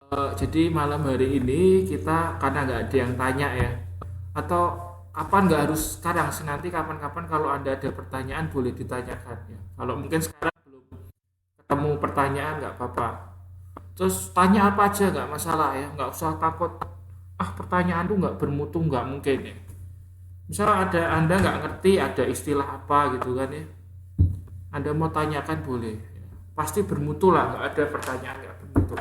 Jadi malam hari ini kita karena nggak ada yang tanya ya, atau kapan nggak harus sekarang sih nanti kapan-kapan kalau ada pertanyaan boleh ditanyakan ya. Kalau mungkin sekarang belum ketemu pertanyaan nggak apa-apa. Terus tanya apa aja nggak masalah ya, nggak usah takut. Ah pertanyaan tuh nggak bermutu nggak mungkin ya. Misal ada anda nggak ngerti ada istilah apa gitu kan ya, anda mau tanyakan boleh. Pasti bermutu lah, nggak ada pertanyaan nggak bermutu.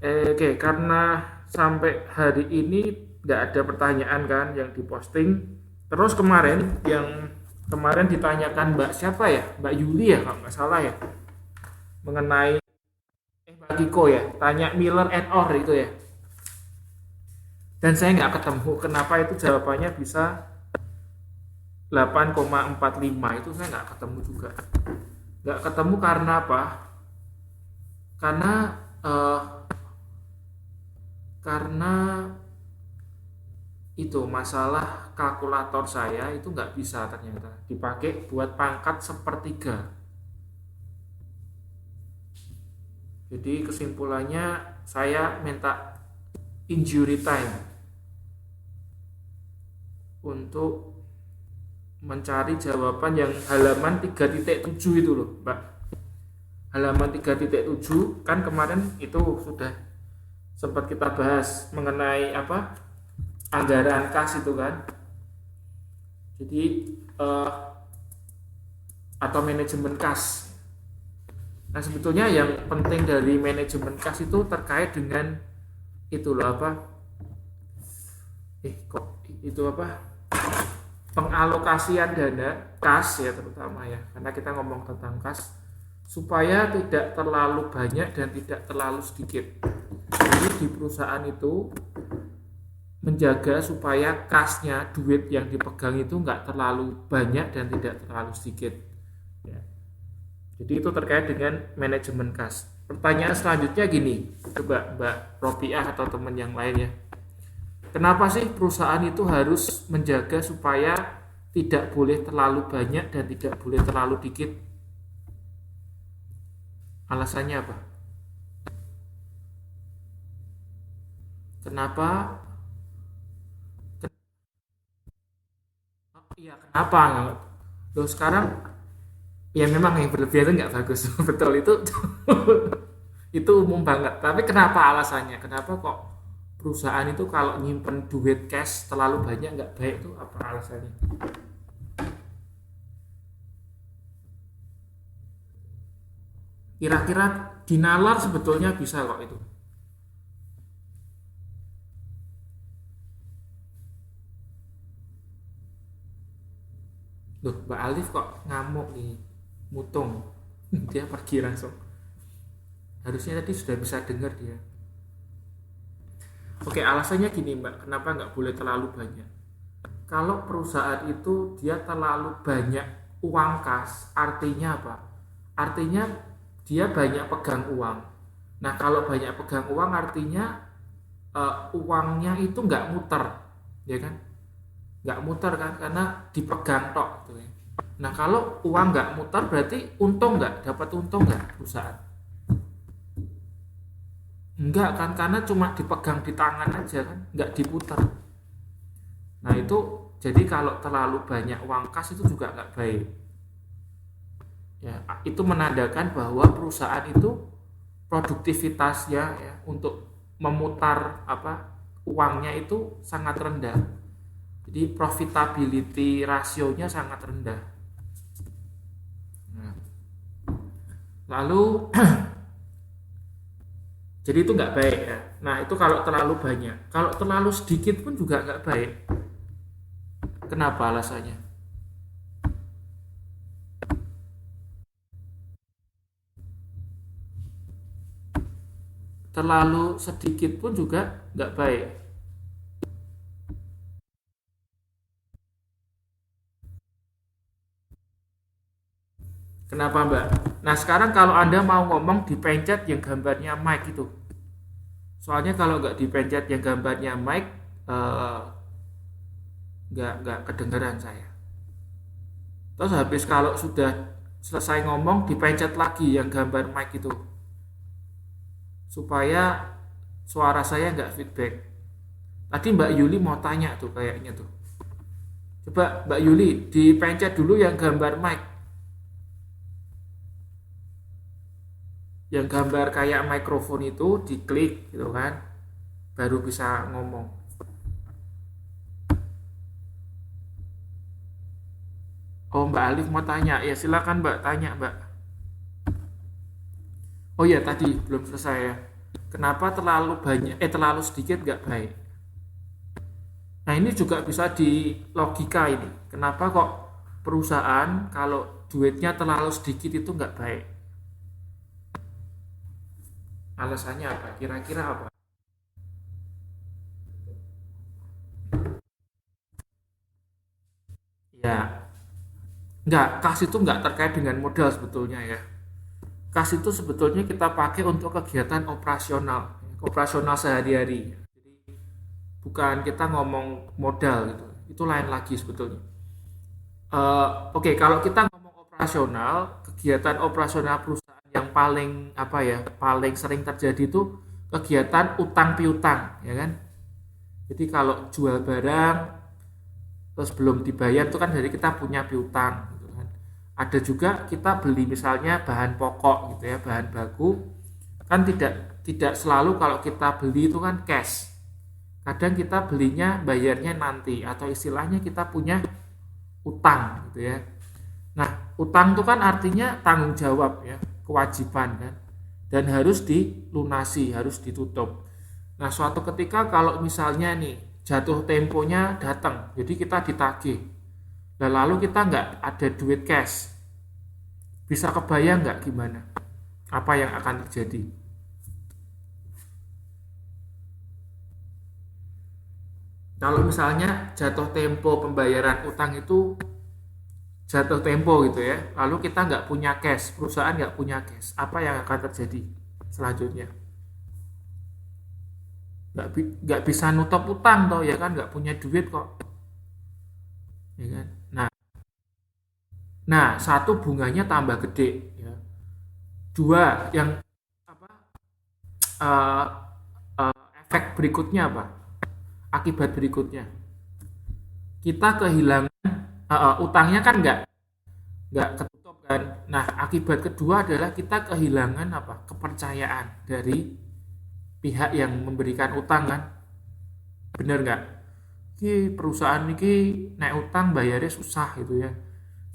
Oke, karena sampai hari ini nggak ada pertanyaan kan yang diposting. Terus kemarin ditanyakan Mbak siapa ya? Mbak Yuli ya kalau nggak salah ya. Mengenai Mbak Kiko ya, tanya Miller and Orr itu ya. Dan saya nggak ketemu kenapa itu jawabannya bisa 8,45 itu saya nggak ketemu juga. Nggak ketemu karena apa? Karena eh, karena itu masalah kalkulator saya itu nggak bisa ternyata dipakai buat pangkat sepertiga. Jadi kesimpulannya saya minta injury time untuk mencari jawaban yang halaman 3.7 itu loh Mbak. Halaman 3.7 kan kemarin itu sudah sempat kita bahas mengenai apa, anggaran kas itu kan. Jadi eh, atau manajemen kas. Nah sebetulnya yang penting dari manajemen kas itu terkait dengan itu loh apa, kok itu apa, pengalokasian dana kas ya terutama ya, karena kita ngomong tentang kas supaya tidak terlalu banyak dan tidak terlalu sedikit. Jadi di perusahaan itu menjaga supaya kasnya, duit yang dipegang itu nggak terlalu banyak dan tidak terlalu sedikit ya. Jadi itu terkait dengan manajemen kas. Pertanyaan selanjutnya gini, coba Mbak Ropiah atau teman yang lain ya, kenapa sih perusahaan itu harus menjaga supaya tidak boleh terlalu banyak dan tidak boleh terlalu dikit? Alasannya apa? Kenapa? Iya, kenapa? Loh sekarang ya memang yang berlebihan itu nggak bagus. Betul itu itu umum banget. Tapi kenapa alasannya? Kenapa kok perusahaan itu kalau nyimpen duit cash terlalu banyak nggak baik, itu apa alasannya? Kira-kira dinalar sebetulnya bisa kok itu. Loh, Mbak Alif kok ngamuk nih, mutung. Dia pergi langsung. Harusnya tadi sudah bisa dengar dia. Oke, alasannya gini Mbak, kenapa nggak boleh terlalu banyak? Kalau perusahaan itu dia terlalu banyak uang kas, artinya apa? Artinya dia banyak pegang uang. Nah, kalau banyak pegang uang artinya uangnya itu nggak muter, ya kan? Nggak muter kan, karena dipegang tok gitu ya. Nah, kalau uang nggak muter berarti untung nggak? Dapat untung nggak perusahaan? Enggak kan, karena cuma dipegang di tangan aja kan, nggak diputar. Nah itu jadi kalau terlalu banyak uang kas itu juga nggak baik. Ya, itu menandakan bahwa perusahaan itu produktivitasnya ya untuk memutar apa uangnya itu sangat rendah. Jadi profitability rasionya sangat rendah. Nah, lalu jadi itu nggak baik ya. Nah itu kalau terlalu banyak, kalau terlalu sedikit pun juga nggak baik. Kenapa alasannya? Terlalu sedikit pun juga nggak baik. Kenapa Mbak? Nah sekarang kalau Anda mau ngomong dipencet yang gambarnya Mike itu. Soalnya kalau nggak dipencet yang gambarnya Mike, eh, nggak kedengeran saya. Terus habis kalau sudah selesai ngomong dipencet lagi yang gambar Mike itu. supaya suara saya nggak feedback. Tadi Mbak Yuli mau tanya tuh kayaknya tuh. Coba Mbak Yuli dipencet dulu yang gambar mic. Yang gambar kayak mikrofon itu diklik gitu kan. Baru bisa ngomong. Oh, Mbak Alif mau tanya. Ya silakan Mbak, tanya Mbak. Oh ya, tadi belum selesai ya. Kenapa terlalu banyak terlalu sedikit nggak baik? Nah, ini juga bisa di logika ini. Kenapa kok perusahaan kalau duitnya terlalu sedikit itu nggak baik? Alasannya apa? Kira-kira apa? Ya, nggak, kas itu nggak terkait dengan modal sebetulnya ya. Kas itu sebetulnya kita pakai untuk kegiatan operasional, operasional sehari-hari. Jadi bukan kita ngomong modal gitu. Itu lain lagi sebetulnya. Oke, kalau kita ngomong operasional, kegiatan operasional perusahaan yang paling apa ya, paling sering terjadi itu kegiatan utang piutang, ya kan? Jadi kalau jual barang terus belum dibayar itu kan dari kita punya piutang gitu kan. Ada juga kita beli misalnya bahan pokok gitu ya, bahan baku, kan tidak selalu kalau kita beli itu kan cash. Kadang kita belinya bayarnya nanti, atau istilahnya kita punya utang gitu ya. Nah, utang itu kan artinya tanggung jawab ya, kewajiban kan, dan harus dilunasi, harus ditutup. Nah, suatu ketika kalau misalnya nih jatuh temponya datang, jadi kita ditagih, nah, lalu kita nggak ada duit cash, bisa kebayang nggak gimana? Apa yang akan terjadi? Kalau misalnya jatuh tempo pembayaran utang itu jatuh tempo gitu ya, lalu kita nggak punya cash, perusahaan nggak punya cash, apa yang akan terjadi selanjutnya? Nggak bisa nutup utang toh ya kan, nggak punya duit kok, ya kan? Nah, satu, bunganya tambah gede ya. Dua, yang apa, eh, efek berikutnya apa? Akibat berikutnya kita kehilangan, utangnya kan nggak ketutup kan. Nah, akibat kedua adalah kita kehilangan apa, kepercayaan dari pihak yang memberikan utang kan. Bener nggak? Ki perusahaan ini naik utang bayarnya susah gitu ya.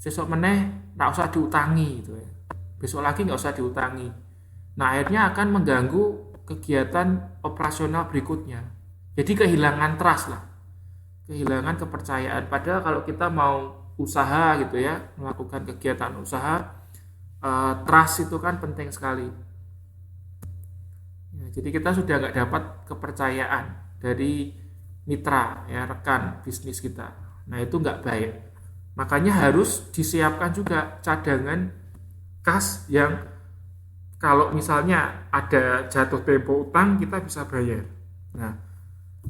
Sesok meneh nggak usah diutangi gitu ya. Besok lagi nggak usah diutangi. Nah, akhirnya akan mengganggu kegiatan operasional berikutnya. Jadi kehilangan trust lah, kehilangan kepercayaan. Padahal kalau kita mau usaha gitu ya, melakukan kegiatan usaha, trust itu kan penting sekali. Ya, jadi kita sudah nggak dapat kepercayaan dari mitra ya, rekan bisnis kita. Nah, itu nggak baik. Makanya harus disiapkan juga cadangan kas yang kalau misalnya ada jatuh tempo utang kita bisa bayar. Nah,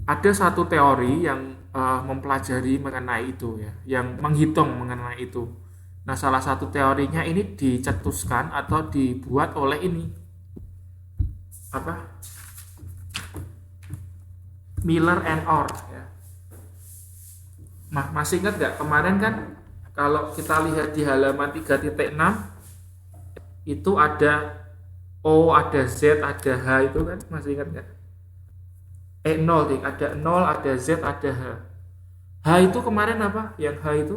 ada satu teori yang mempelajari mengenai itu ya, yang menghitung mengenai itu. Nah, salah satu teorinya ini dicetuskan atau dibuat oleh ini apa? Miller and Orr ya. Masih ingat nggak kemarin kan kalau kita lihat di halaman 3.6 itu ada O, ada Z, ada H itu kan, masih ingat nggak? 0 ding, ada 0, ada Z, ada H. H itu kemarin apa? Yang H itu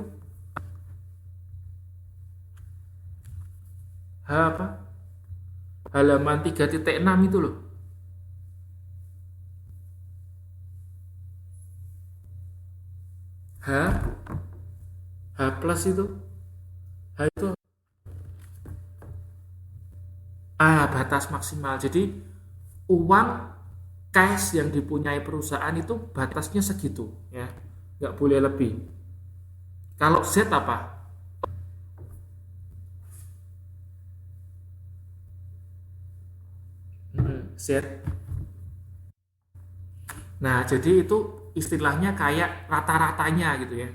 H apa? Halaman 3.6 itu loh. H H plus itu, H itu batas maksimal. Jadi uang cash yang dipunyai perusahaan itu batasnya segitu ya, nggak boleh lebih. Kalau Z apa? Z. Nah, jadi itu istilahnya kayak rata-ratanya gitu ya,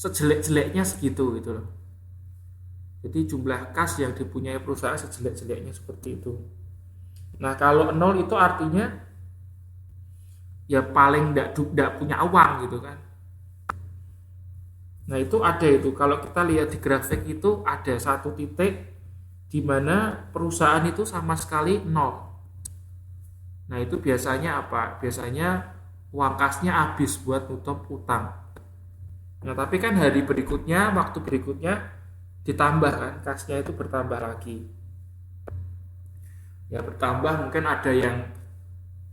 sejelek-jeleknya segitu gitu loh. Jadi jumlah kas yang dipunyai perusahaan sejelek-jeleknya seperti itu. Nah, kalau nol itu artinya ya paling tidak punya uang gitu kan. Nah, itu ada itu. Kalau kita lihat di grafik itu ada satu titik di mana perusahaan itu sama sekali nol. Nah, itu biasanya apa? Biasanya uang kasnya habis buat nutup utang. Nah, tapi kan hari berikutnya, waktu berikutnya ditambah kan, kasnya itu bertambah lagi. Ya bertambah mungkin ada yang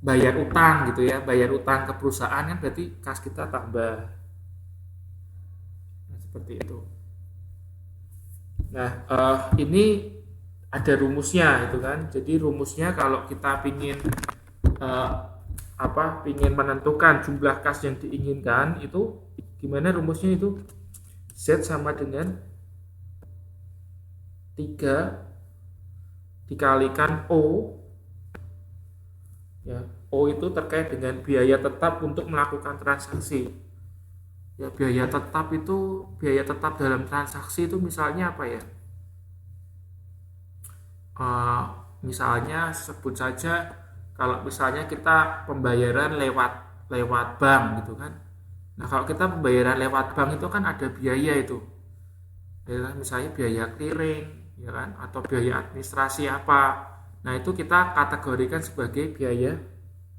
bayar utang gitu ya, bayar utang ke perusahaan kan berarti kas kita tambah. Nah, seperti itu. Nah, ini ada rumusnya itu kan. Jadi rumusnya kalau kita pingin eh, pingin menentukan jumlah kas yang diinginkan itu gimana rumusnya itu? Z sama dengan 3 dikalikan O, ya. O itu terkait dengan biaya tetap untuk melakukan transaksi. Ya, biaya tetap dalam transaksi itu misalnya apa ya? Eh, Misalnya sebut saja kalau misalnya kita pembayaran lewat lewat bank gitu kan. Nah, kalau kita pembayaran lewat bank itu kan ada biaya itu. Ya kan? Misalnya biaya clearing, ya kan, atau biaya administrasi apa. Nah, itu kita kategorikan sebagai biaya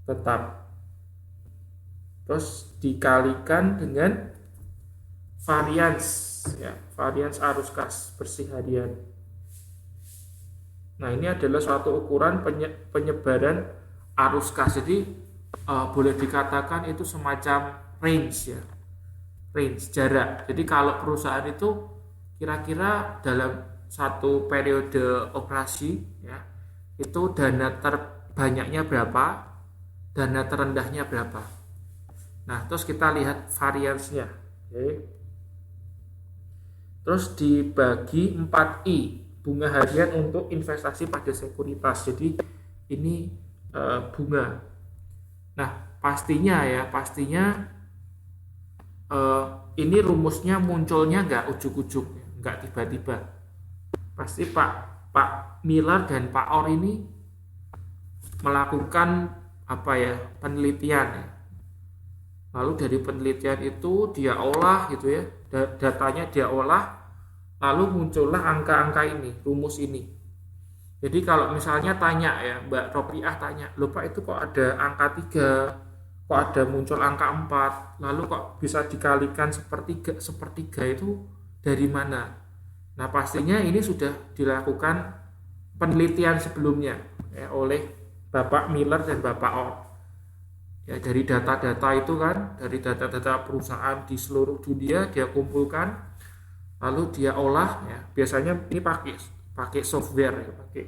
tetap. Terus dikalikan dengan varians, ya, varians arus kas bersih harian. Nah, ini adalah suatu ukuran penyebaran arus kas. Jadi boleh dikatakan itu semacam range ya, range jarak. Jadi kalau perusahaan itu kira-kira dalam satu periode operasi ya, itu dana terbanyaknya berapa, dana terendahnya berapa. Nah, terus kita lihat variansnya. Oke. Terus dibagi 4I, bunga harian untuk investasi pada sekuritas. Jadi ini bunga. Nah, pastinya ini rumusnya munculnya nggak ujuk-ujuk, nggak tiba-tiba. Pasti Pak Miller dan Pak Orr ini melakukan penelitian ya. Lalu dari penelitian itu dia olah gitu ya, datanya dia olah, lalu muncullah angka-angka ini, rumus ini. Jadi kalau misalnya tanya ya, Mbak Ropiah tanya, "Loh Pak, itu kok ada angka 3, kok ada muncul angka 4, lalu kok bisa dikalikan sepertiga, sepertiga itu dari mana?" Nah, pastinya ini sudah dilakukan penelitian sebelumnya ya, oleh Bapak Miller dan Bapak Orr. Ya, dari data-data itu kan, dari data-data perusahaan di seluruh dunia dia kumpulkan, lalu dia olah ya. Biasanya ini pakai pakai software ya, pakai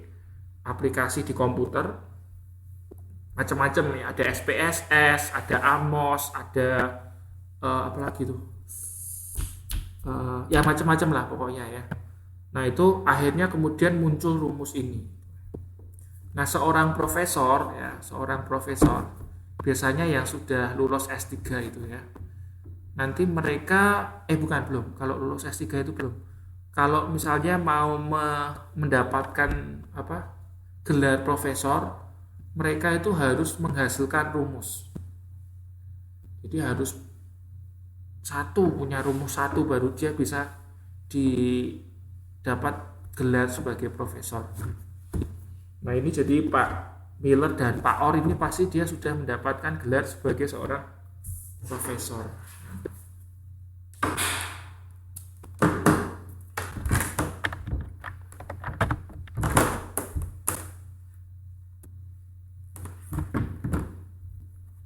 aplikasi di komputer macam-macam nih, ada SPSS, ada Amos, ada apa lagi tuh, ya macam-macam lah pokoknya ya. Nah, itu akhirnya kemudian muncul rumus ini. Nah, seorang profesor biasanya yang sudah lulus S3 itu ya, nanti mereka bukan, belum, kalau lulus S3 itu belum. Kalau misalnya mau mendapatkan gelar profesor, mereka itu harus menghasilkan rumus. Jadi harus punya rumus satu baru dia bisa didapat gelar sebagai profesor. Nah, ini jadi Pak Miller dan Pak Orr ini pasti dia sudah mendapatkan gelar sebagai seorang profesor.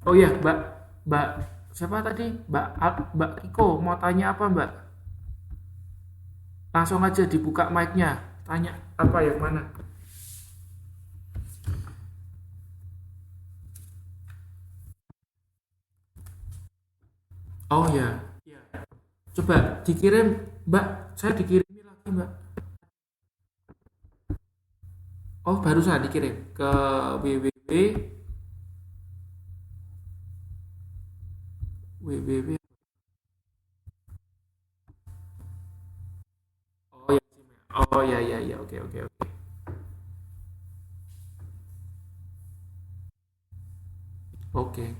Oh iya, Mbak siapa tadi? Mbak Kiko mau tanya apa, Mbak? Langsung aja dibuka mic-nya. Tanya apa, yang mana? Oh ya. Coba dikirim, Mbak. Saya dikirim lagi, Mbak. Oh, barusan dikirim ke www www. Oh ya. Oh ya ya ya, oke oke oke. Oke.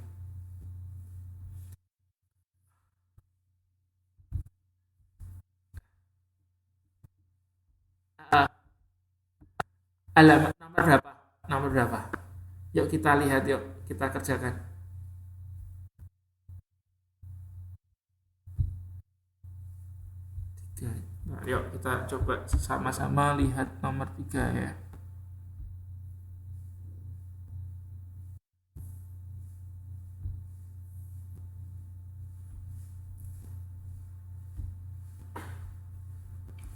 Ah, Alamat nomor berapa? Nomor berapa? Yuk kita lihat, yuk kita kerjakan. Tiga. Nah, yuk kita coba sama-sama lihat nomor tiga ya.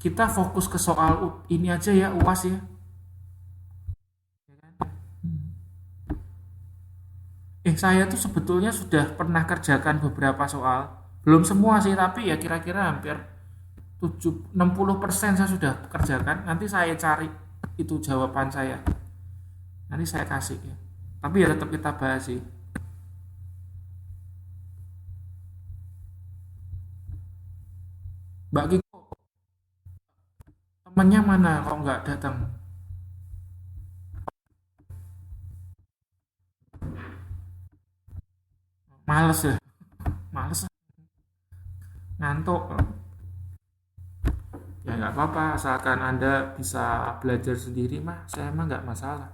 Kita fokus ke soal ini aja ya, UAS ya. Ya kan? Saya tuh sebetulnya sudah pernah kerjakan beberapa soal. Belum semua sih, tapi ya kira-kira hampir 60% saya sudah kerjakan. Nanti saya cari itu jawaban saya. Nanti saya kasih ya. Tapi ya tetap kita bahas sih. Mbak Kiko, temennya mana kok nggak datang? Males ya? Males, ngantuk. Ya nggak apa-apa, asalkan Anda bisa belajar sendiri mah, saya emang nggak masalah.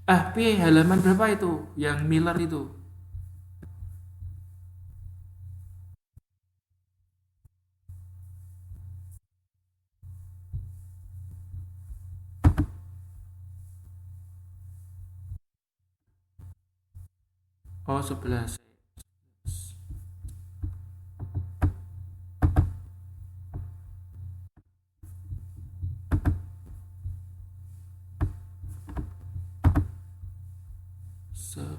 Halaman berapa itu? Yang Miller itu? Oh, 11. 11,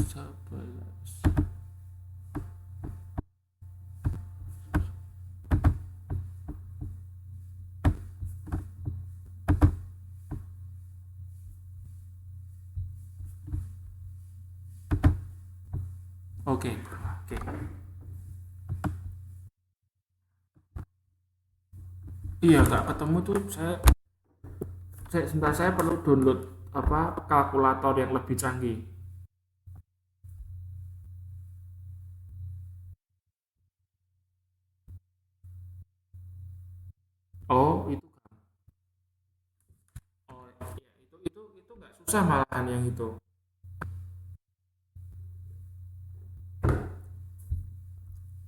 11. Oke, oke. Iya, nggak ketemu tuh. Sebentar, saya perlu download apa kalkulator yang lebih canggih. Oh, itu. Oh, iya, itu nggak susah malahan yang itu.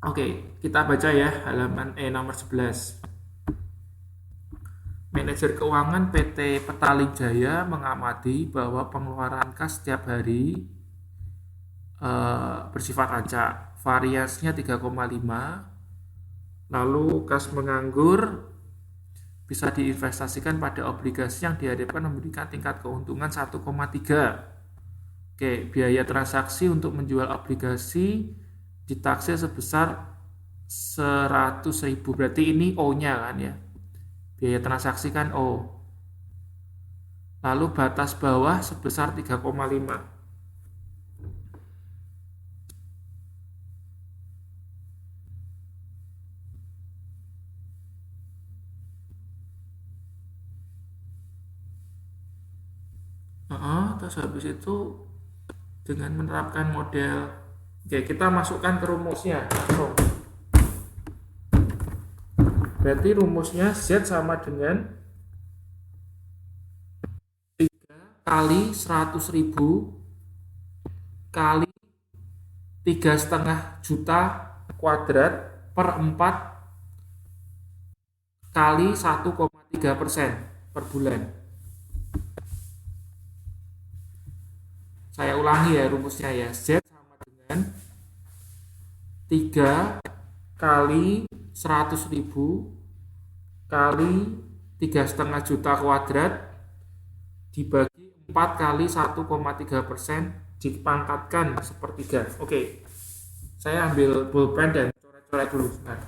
Oke, kita baca ya halaman nomor 11. Manajer keuangan PT Petaling Jaya mengamati bahwa pengeluaran kas setiap hari bersifat acak. Variasinya 3,5. Lalu kas menganggur bisa diinvestasikan pada obligasi yang diharapkan memberikan tingkat keuntungan 1,3. Oke, biaya transaksi untuk menjual obligasi ditaksir sebesar 100.000. Berarti ini O-nya kan ya. Biaya transaksi kan O. Lalu batas bawah sebesar 3,5. Terus habis itu dengan menerapkan model, oke, kita masukkan ke rumusnya langsung. Berarti rumusnya Z sama dengan 3 kali 100.000 kali 3,5 juta kuadrat per 4 kali 1,3% per bulan. Saya ulangi ya rumusnya ya. Z sama dengan 3 kali 100.000 kali 3,5 juta kuadrat dibagi 4 kali 1,3% dipangkatkan sepertiga. Oke, saya ambil pulpen dan coret-coret dulu. Nah,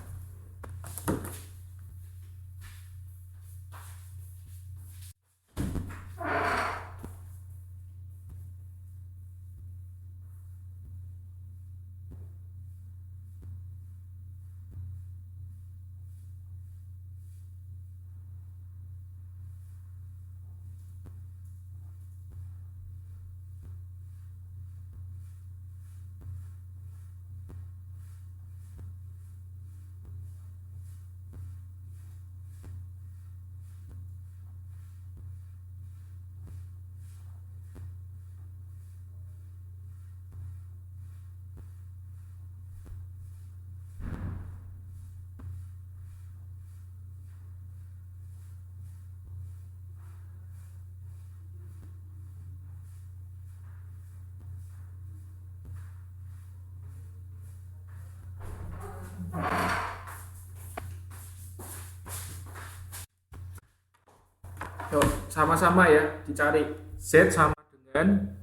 Yuk, sama-sama ya dicari. Z sama dengan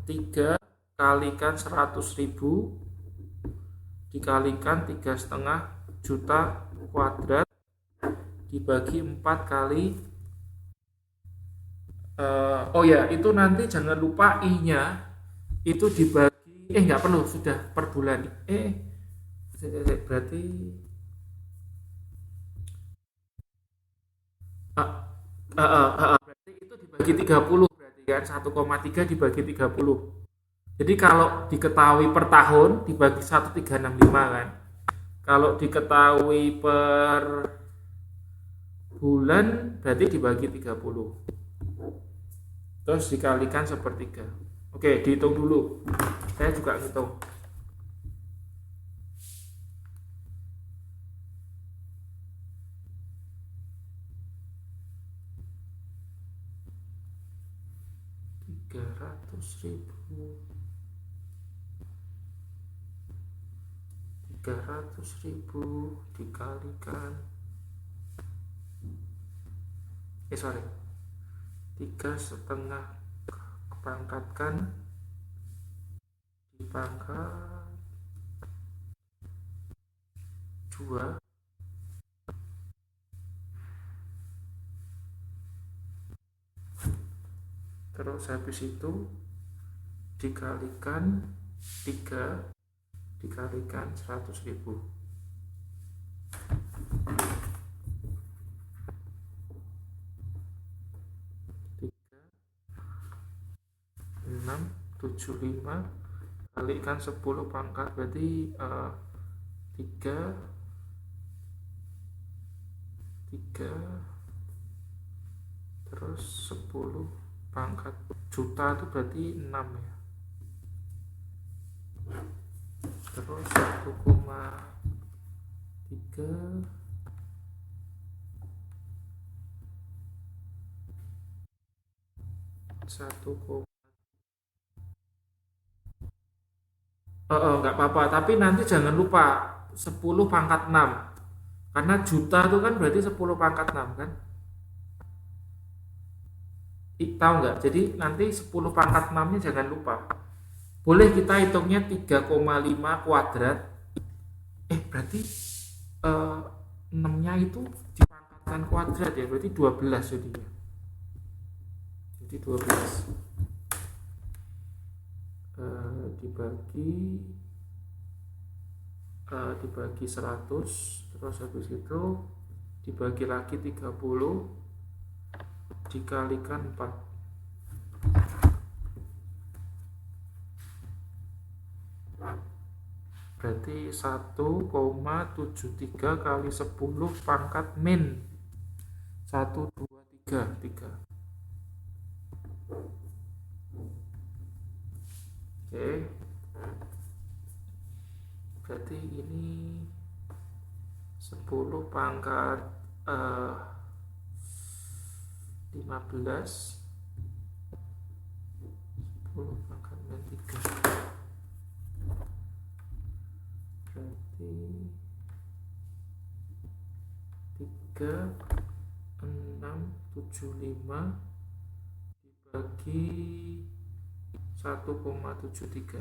3 kalikan 100.000 dikalikan 3,5 juta kuadrat dibagi 4 kali oh ya, itu nanti jangan lupa I-nya itu dibagi nggak perlu, sudah per bulan. Berarti berarti itu dibagi 30, berarti kan 1,3 dibagi 30. Jadi kalau diketahui per tahun dibagi 1,365 kan. Kalau diketahui per bulan berarti dibagi 30. Terus dikalikan sepertiga. Oke, dihitung dulu. Saya juga ngitung. Tiga ratus ribu dikalikan 3,5 pangkatkan dipangkat 2 terus habis itu dikalikan 3 dikalikan 100.000. 675 kalikan 10 pangkat berarti 3 terus 10 pangkat juta itu berarti 6 ya. Terus 1,3 nggak apa-apa, tapi nanti jangan lupa 10 pangkat 6 karena juta itu kan berarti 10 pangkat 6 kan. Tahu nggak? Jadi nanti 10 pangkat 6 nya jangan lupa. Boleh kita hitungnya 3,5 kuadrat. Berarti 6 nya itu dipangkatkan kuadrat ya, berarti 12 jadinya. Jadi 12 dibagi 100, terus habis itu dibagi lagi 30 dikalikan 4. Berarti 1,73 kali 10 pangkat min 1,233. Oke. Berarti ini 10 pangkat 15 10 pangkat min 3 berarti 3,675 dibagi 1,73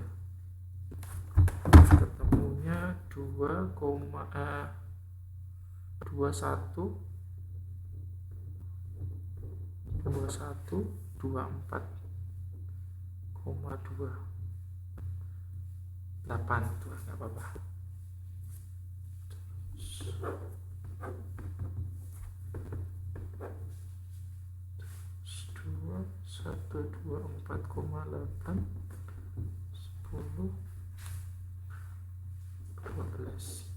ketemunya 21,24,8 itu nggak apa-apa. 124,8 10 12.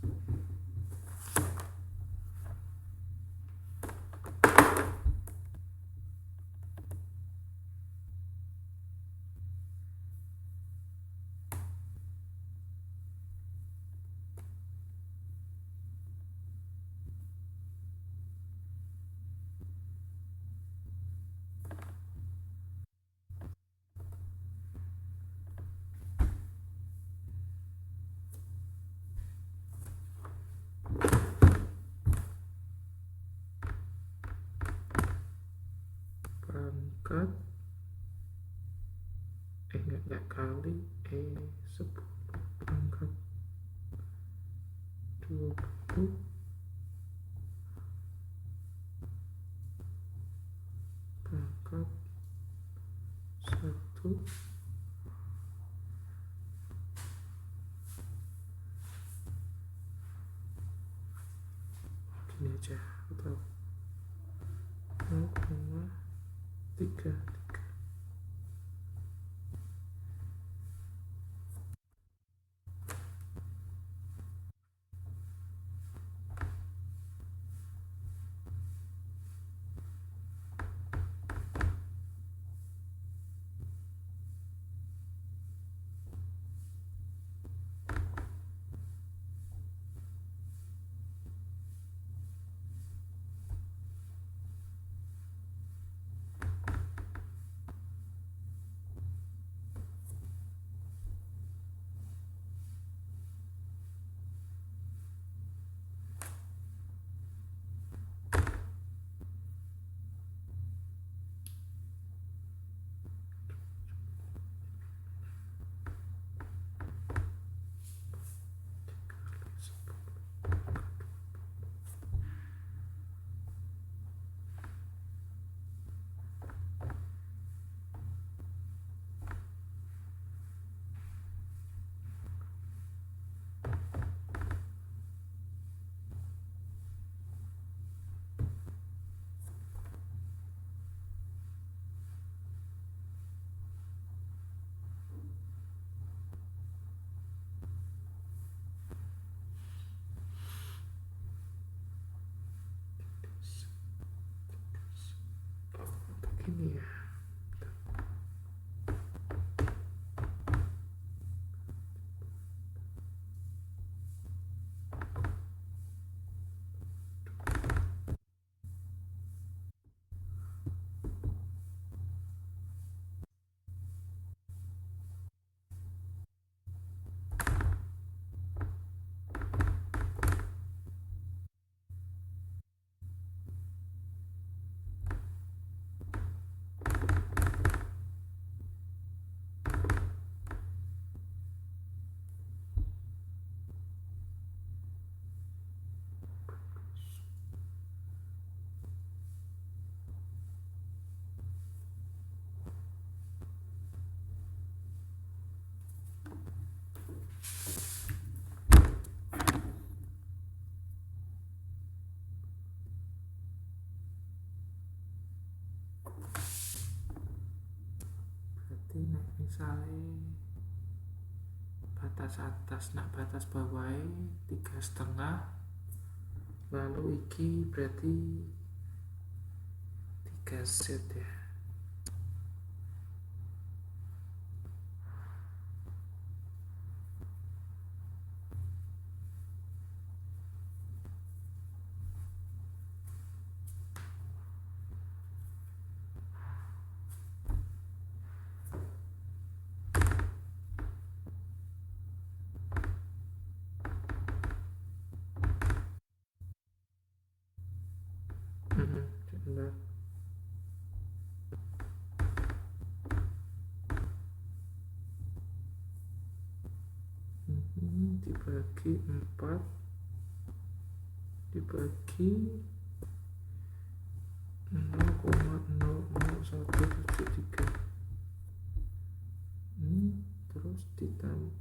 pangkat enggak kali 10 pangkat 20 pangkat 1 gini aja atau 0,33. Begini ya, berarti nek misalnya batas atas nak batas bawahnya 3,5, lalu iki berarti 3 Z ya. Sebentar. Dibagi 4 dibagi 0,00173, terus ditambah